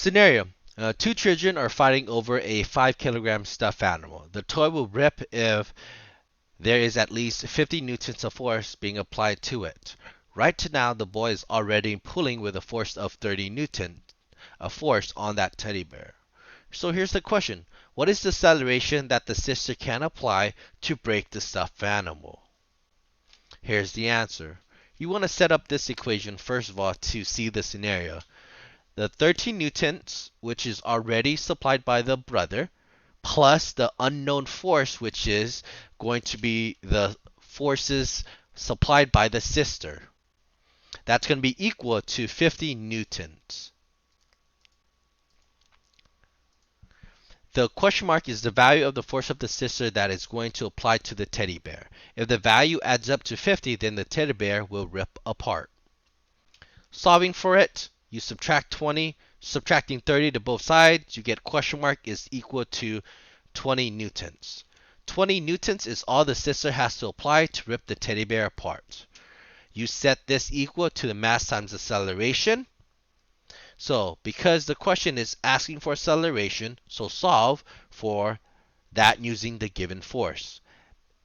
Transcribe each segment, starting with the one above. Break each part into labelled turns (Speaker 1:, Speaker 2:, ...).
Speaker 1: Scenario. Two children are fighting over a 5 kilogram stuffed animal. The toy will rip if there is at least 50 newtons of force being applied to it. Right now, the boy is already pulling with a force of 30 newtons of force on that teddy bear. So here's the question. What is the acceleration that the sister can apply to break the stuffed animal? Here's the answer. You want to set up this equation first of all to see the scenario. The 13 newtons, which is already supplied by the brother, plus the unknown force, which is going to be the forces supplied by the sister. That's going to be equal to 50 newtons. The question mark is the value of the force of the sister that is going to apply to the teddy bear. If the value adds up to 50, then the teddy bear will rip apart. Solving for it, you subtract 20, subtracting 30 to both sides, you get question mark is equal to 20 newtons. 20 newtons is all the sister has to apply to rip the teddy bear apart. You set this equal to the mass times acceleration. So because the question is asking for acceleration, so solve for that using the given force.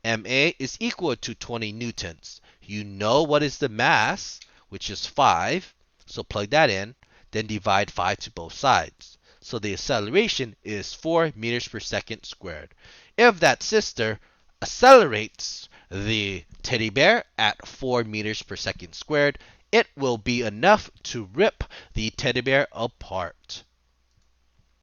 Speaker 1: MA is equal to 20 newtons. You know what is the mass, which is 5. So plug that in, then divide 5 to both sides. So the acceleration is 4 meters per second squared. If that sister accelerates the teddy bear at 4 meters per second squared, it will be enough to rip the teddy bear apart.